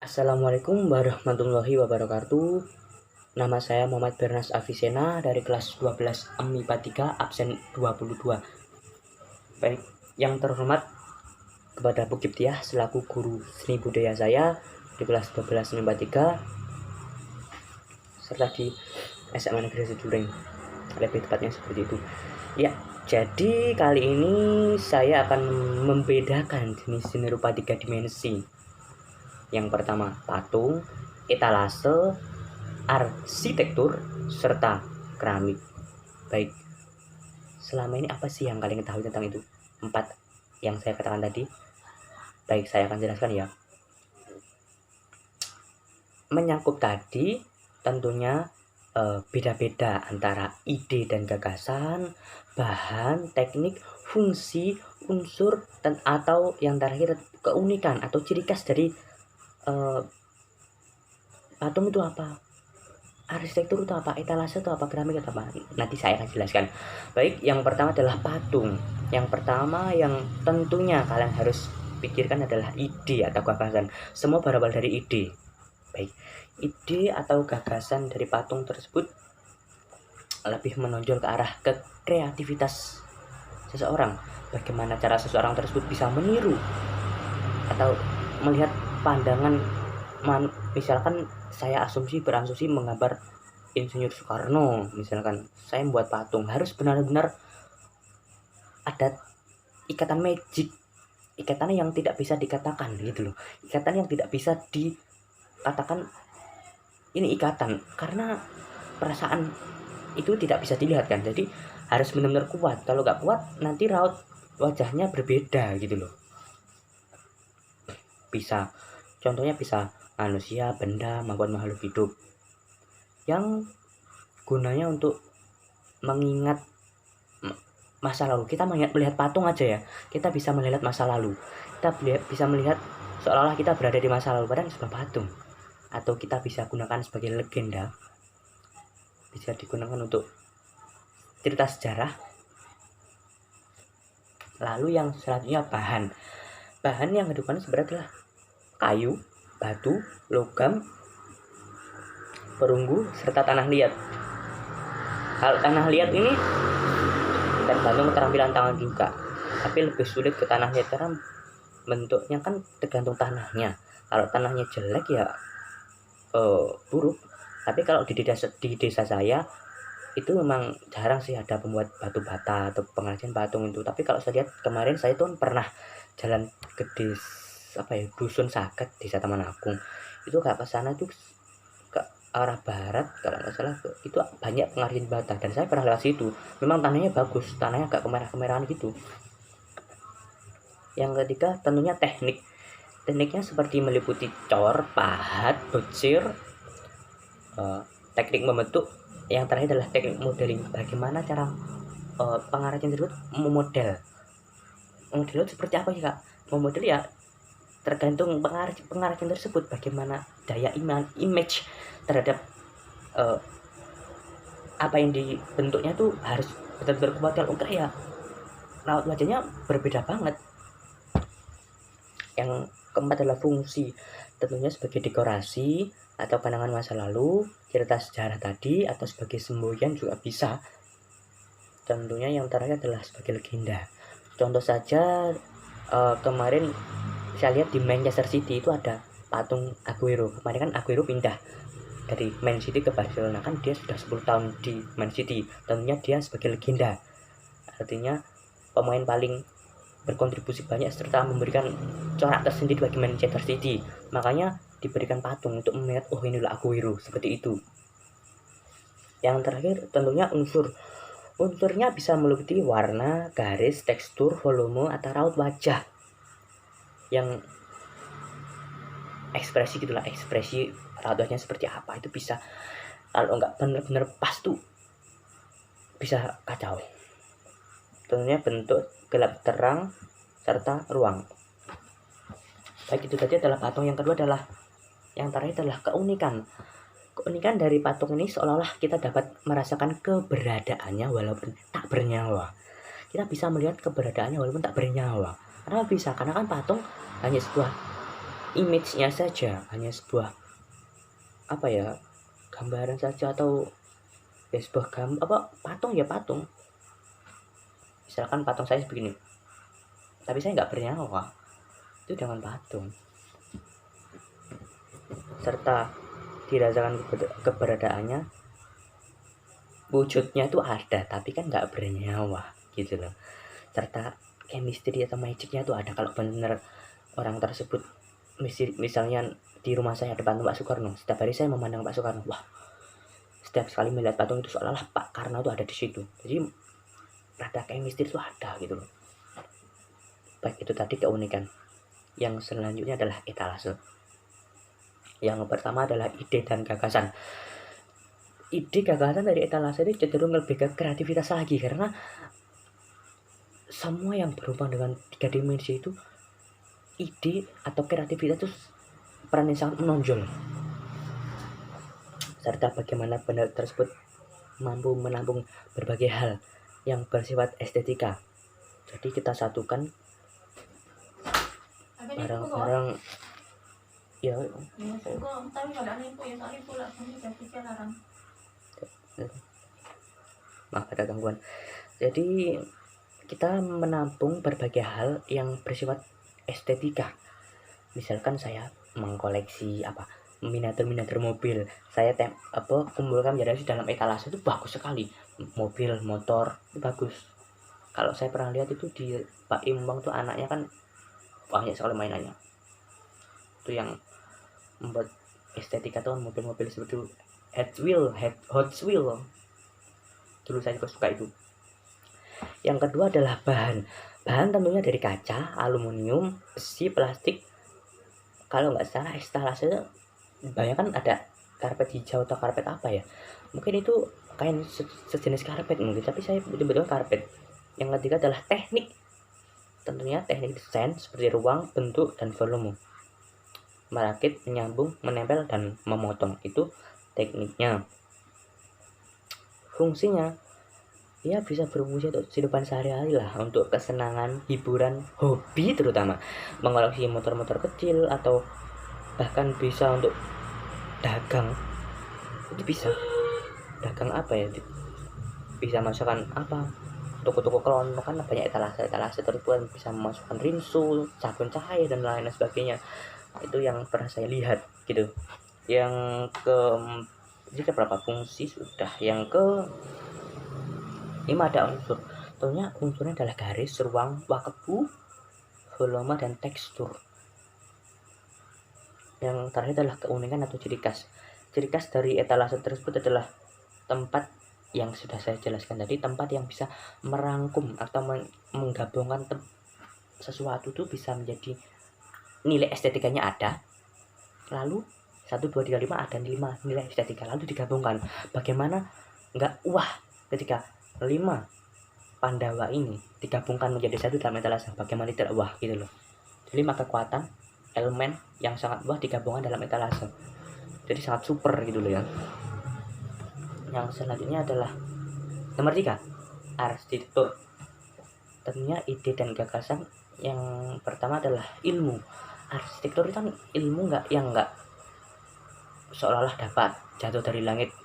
Assalamualaikum warahmatullahi wabarakatuh. Nama saya Muhammad Bernas Avicenna dari kelas 12 MIPA 3 absen 22. Baik, yang terhormat kepada Bu Kiptiah selaku guru seni budaya saya di kelas 12 MIPA 3 serta di SMA Negeri Sejureng. Lebih tepatnya seperti itu. Ya, jadi kali ini saya akan membedakan jenis seni rupa 3 dimensi. Yang pertama, patung, etalase, arsitektur, serta keramik. Baik, selama ini apa sih yang kalian ketahui tentang itu? 4 yang saya katakan tadi. Baik, saya akan jelaskan ya. Menyangkut tadi, tentunya beda-beda antara ide dan gagasan, bahan, teknik, fungsi, unsur, dan atau yang terakhir keunikan atau ciri khas dari patung itu apa, arsitektur itu apa, etalase itu apa, keramik itu apa. Nanti saya akan jelaskan. Baik, yang pertama adalah patung. Yang pertama yang tentunya kalian harus pikirkan adalah ide atau gagasan. Semua berawal dari ide. Baik, ide atau gagasan dari patung tersebut lebih menonjol ke arah ke kreativitas seseorang. Bagaimana cara seseorang tersebut bisa meniru atau melihat pandangan misalkan saya berasumsi menggambar Insinyur Soekarno. Misalkan saya membuat patung, harus benar-benar ada ikatan magic, ikatan yang tidak bisa dikatakan gitu loh, ikatan yang tidak bisa dikatakan ini ikatan, karena perasaan itu tidak bisa dilihat kan. Jadi harus benar-benar kuat. Kalau nggak kuat nanti raut wajahnya berbeda gitu loh. Bisa, contohnya bisa manusia, benda, maupun makhluk hidup yang gunanya untuk mengingat masa lalu. Kita melihat patung aja ya, kita bisa melihat masa lalu, kita bisa melihat seolah-olah kita berada di masa lalu padahal sebuah patung. Atau kita bisa gunakan sebagai legenda, bisa digunakan untuk cerita sejarah. Lalu yang selanjutnya bahan yang kedepannya sebenarnya adalah kayu, batu, logam, perunggu, serta tanah liat. Kalau tanah liat ini tergantung keterampilan tangan juga, tapi lebih sulit ke tanah liat karena bentuknya kan tergantung tanahnya. Kalau tanahnya jelek ya buruk. Tapi kalau di desa saya itu memang jarang sih ada pembuat batu bata atau pengrajin patung itu. Tapi kalau saya lihat kemarin, saya tuh pernah jalan ke dusun Saket, desa Taman Agung. Itu ke sana tuh ke arah barat kalau nggak salah, itu banyak pengrajin bata dan saya pernah lewat situ. Memang tanahnya bagus, tanahnya agak kemerah-kemerahan gitu. Yang ketiga tentunya tekniknya seperti meliputi cor, pahat, bocir, teknik membentuk. Yang terakhir adalah teknik modeling. Bagaimana cara pengrajin tersebut memodel seperti apa sih kak? Memodel ya tergantung pengrajin tersebut, bagaimana daya image terhadap apa yang dibentuknya tuh harus benar-benar kuat. Kalau enggak ya raut wajahnya berbeda banget. Yang keempat adalah fungsi, tentunya sebagai dekorasi atau kenangan masa lalu, cerita sejarah tadi, atau sebagai semboyan juga bisa. Tentunya yang terakhir adalah sebagai legenda. Contoh saja kemarin saya lihat di Manchester City itu ada patung Aguero. Kemarin kan Aguero pindah dari Man City ke Barcelona, kan dia sudah 10 tahun di Man City. Tentunya dia sebagai legenda, artinya pemain paling berkontribusi banyak serta memberikan corak tersendiri bagi Manchester City. Makanya diberikan patung untuk melihat, oh inilah Aguero, seperti itu. Yang terakhir tentunya unsurnya bisa meliputi warna, garis, tekstur, volume, atau raut wajah. Yang ekspresi raut wajahnya seperti apa itu bisa. Kalau nggak benar-benar pas tuh bisa kacau. Tentunya bentuk, gelap terang, serta ruang. Baik, itu tadi adalah patung. Yang kedua adalah, yang terakhir adalah keunikan dari patung ini, seolah-olah kita dapat merasakan keberadaannya walaupun tak bernyawa. Kita bisa melihat keberadaannya walaupun tak bernyawa. Karena kan patung hanya sebuah image-nya saja, hanya sebuah apa ya, gambaran saja, atau ya sebuah patung ya patung. Misalkan patung saya begini, tapi saya nggak bernyawa, itu dengan patung. Serta dirasakan keberadaannya, wujudnya itu ada tapi kan nggak bernyawa gitu loh. Serta chemistry atau magicnya itu ada. Kalau benar orang tersebut, misalnya di rumah saya depan Pak Soekarno, setiap hari saya memandang Pak Soekarno, wah, setiap sekali melihat patung itu seolah-olah Pak Karno itu ada di situ. Jadi rada chemistry itu ada gitu loh. Baik, itu tadi keunikan. Yang selanjutnya adalah etalase. Yang pertama adalah ide dan gagasan. Ide gagasan dari etalase ini cenderung lebih ke kreativitas lagi, karena semua yang berhubungan dengan 3 dimensi itu, ide atau kreativitas itu peran yang sangat menonjol. Serta bagaimana benda tersebut mampu menampung berbagai hal yang bersifat estetika. Jadi kita satukan barang-barang ya. Maaf ada gangguan. Jadi kita menampung berbagai hal yang bersifat estetika. Misalkan saya mengkoleksi miniatur mobil, saya kumpulkan menjadi dalam etalase, itu bagus sekali. Mobil, motor itu bagus. Kalau saya pernah lihat itu di Pak Imbang tuh, anaknya kan banyak sekali mainannya. Itu yang membuat estetika tuh mobil-mobil seperti Hot Wheels. Dulu saya juga suka itu. Yang kedua adalah bahan tentunya dari kaca, aluminium, besi, plastik. Kalau nggak salah etalase banyak kan ada karpet hijau atau karpet apa ya, mungkin itu kain sejenis karpet mungkin, tapi saya betul-betul karpet. Yang ketiga adalah teknik, tentunya teknik desain seperti ruang, bentuk, dan volume. Merakit, menyambung, menempel, dan memotong, itu tekniknya. Fungsinya ya bisa berfungsi untuk kehidupan sehari-hari lah, untuk kesenangan, hiburan, hobi, terutama mengoleksi motor-motor kecil, atau bahkan bisa untuk dagang. Itu bisa dagang bisa masukkan toko-toko kelon, kan banyak etalase tertentu bisa memasukkan rinso, sabun cair, dan lain sebagainya. Itu yang pernah saya lihat gitu. Yang jika berapa fungsi sudah. Yang ke 5 ada unsur. Tentunya unsurnya adalah garis, ruang, waktu, volume, dan tekstur. Yang terakhir adalah keunikan atau ciri khas. Ciri khas dari etalase tersebut adalah tempat yang sudah saya jelaskan tadi, tempat yang bisa merangkum atau menggabungkan sesuatu itu bisa menjadi nilai estetikanya ada. Lalu 1, 2, 3, 5 ada 5 nilai estetika, lalu digabungkan. Bagaimana nggak wah ketika 5 Pandawa ini digabungkan menjadi satu dalam etalase, bagaimana tidak wah gitu loh. 5 kekuatan elemen yang sangat wah digabungkan dalam etalase, jadi sangat super gitu loh ya. Yang selanjutnya adalah nomor 3, arsitektur. Tentunya ide dan gagasan. Yang pertama adalah ilmu. Arsitektur itu kan ilmu nggak seolah-olah dapat jatuh dari langit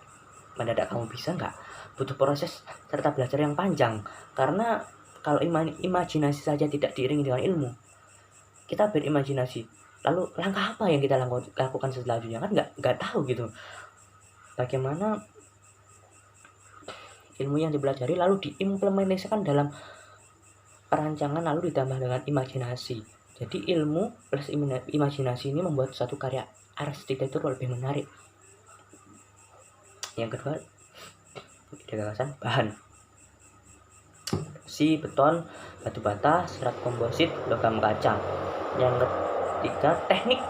mendadak kamu bisa, nggak, butuh proses serta belajar yang panjang. Karena kalau imajinasi saja tidak diiringi dengan ilmu, kita berimajinasi, lalu langkah apa yang kita lakukan selanjutnya, kan nggak tahu gitu. Bagaimana ilmu yang dipelajari lalu diimplementasikan dalam perancangan, lalu ditambah dengan imajinasi. Jadi ilmu plus imajinasi ini membuat suatu karya arsitektur lebih menarik. Yang kedua, gagasan bahan, besi, beton, batu bata, serat komposit, logam kaca. Yang ketiga, teknik.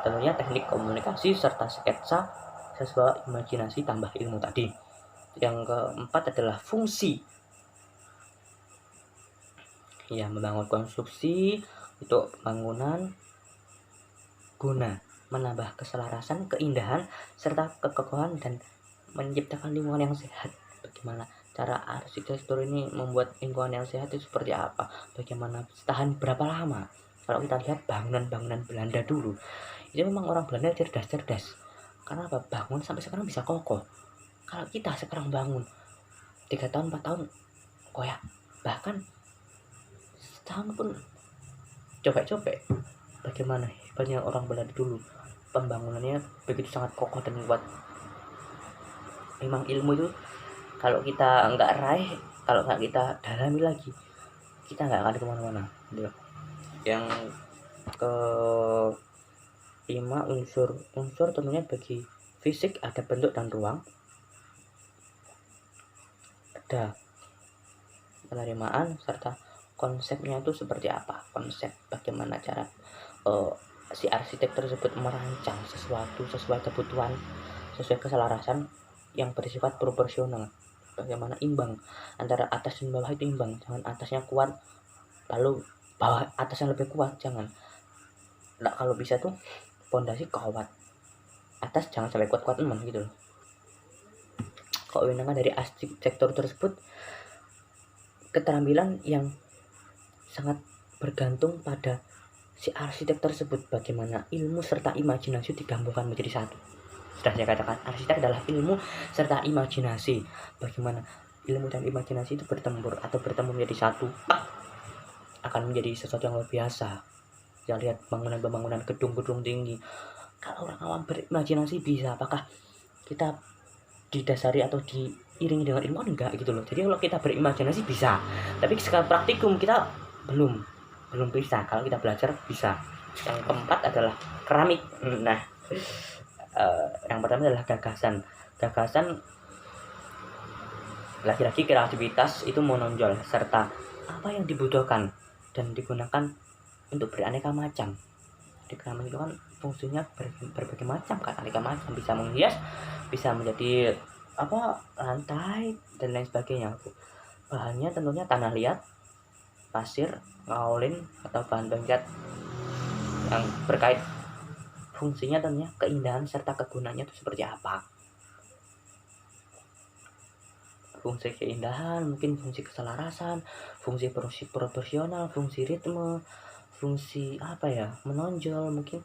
Tentunya teknik komunikasi serta sketsa sesuai imajinasi tambah ilmu tadi. Yang keempat adalah fungsi. Ya, membangun konstruksi untuk bangunan guna menambah keselarasan, keindahan, serta kekokohan, dan menciptakan lingkungan yang sehat. Bagaimana cara arsitektur ini membuat lingkungan yang sehat itu seperti apa? Bagaimana tahan berapa lama? Kalau kita lihat bangunan-bangunan Belanda dulu, itu memang orang Belanda cerdas-cerdas. Karena apa? Bangun sampai sekarang bisa kokoh. Kalau kita sekarang bangun 3 tahun 4 tahun koyak, bahkan setahun pun copek-copek. Bagaimana hebatnya orang Belanda dulu, pembangunannya begitu sangat kokoh dan kuat. Memang ilmu itu kalau kita nggak raih, kalau nggak kita dalami lagi, kita nggak akan kemana-mana. Yang ke 5, unsur tentunya bagi fisik ada bentuk dan ruang, ada penerimaan, serta konsepnya itu seperti apa. Konsep bagaimana cara si arsitek tersebut merancang sesuatu sesuai kebutuhan, sesuai keselarasan yang bersifat proporsional. Bagaimana imbang antara atas dan bawah itu imbang, jangan atasnya kuat lalu bawah atasnya lebih kuat, jangan. Nah, kalau bisa tuh pondasi kuat, atas jangan sampai kuat-kuat teman gitu loh. Kewenangan dari arsitektur tersebut keterampilan yang sangat bergantung pada si arsitek tersebut, bagaimana ilmu serta imajinasi digabungkan menjadi satu. Sudah saya katakan, arsitek adalah ilmu serta imajinasi. Bagaimana ilmu dan imajinasi itu bertempur atau bertemu menjadi satu, akan menjadi sesuatu yang luar biasa. Kita lihat bangunan-bangunan gedung-gedung tinggi. Kalau orang awam berimajinasi bisa, apakah kita didasari atau diiringi dengan ilmu? Enggak gitu loh. Jadi kalau kita berimajinasi bisa, tapi sekarang praktikum kita belum bisa. Kalau kita belajar bisa. Yang keempat adalah keramik. Nah, yang pertama adalah gagasan lagi-lagi kreativitas itu menonjol, serta apa yang dibutuhkan dan digunakan untuk beraneka macam. Di keramik itu kan fungsinya berbagai macam kan, aneka macam, bisa menghias, bisa menjadi lantai dan lain sebagainya. Bahannya tentunya tanah liat, pasir, kaolin atau bahan bengket yang berkait. Fungsinya tentunya keindahan serta kegunaannya itu seperti apa. Fungsi keindahan, mungkin fungsi keselarasan, fungsi proporsional, fungsi ritme, fungsi menonjol. Mungkin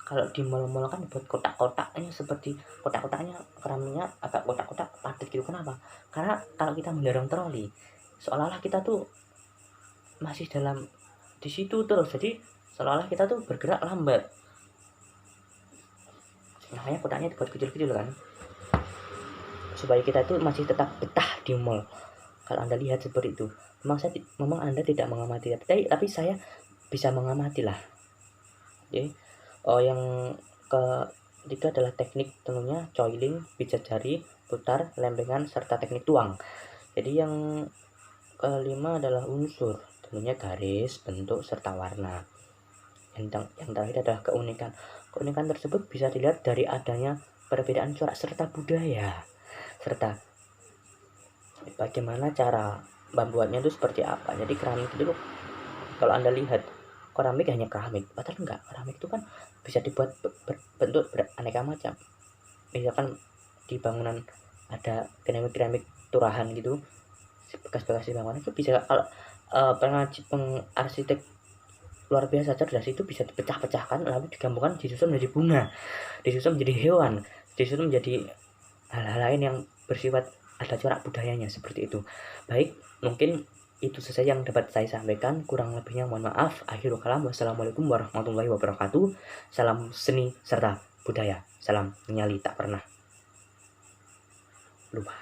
kalau di mall-mall kan buat kotak-kotaknya, seperti kotak-kotaknya keramiknya agak kotak-kotak padat gitu. Kenapa? Karena kalau kita mendorong troli, seolah-olah kita tuh masih dalam di situ terus, jadi seolah-olah kita tuh bergerak lambat. Makanya kotaknya dibuat kecil-kecil kan, supaya kita tuh masih tetap betah di mall. Kalau Anda lihat seperti itu, memang Anda tidak mengamati, tapi saya bisa mengamati lah. Oke. Yang ketiga adalah teknik, tentunya coiling, pijat jari, putar, lempengan, serta teknik tuang. Jadi yang kelima adalah unsur, tentunya garis, bentuk, serta warna. Yang terakhir adalah keunikan. Keunikan tersebut bisa dilihat dari adanya perbedaan corak serta budaya, serta bagaimana cara membuatnya itu seperti apa. Jadi keramik itu kalau Anda lihat, keramik hanya keramik, padahal enggak. Keramik itu kan bisa dibuat berbentuk beraneka macam. Misalkan di bangunan ada keramik turahan gitu, bekas-bekas di bangunan itu bisa, kalau pengarsitek luar biasa cerdas itu bisa dipecah-pecahkan lalu digabungkan, disusun menjadi bunga, disusun menjadi hewan, disusun menjadi hal-hal lain yang bersifat ada corak budayanya, seperti itu. Baik, mungkin itu saja yang dapat saya sampaikan, kurang lebihnya mohon maaf. Akhirul kalam, wassalamualaikum warahmatullahi wabarakatuh. Salam seni serta budaya, salam nyali tak pernah lupa.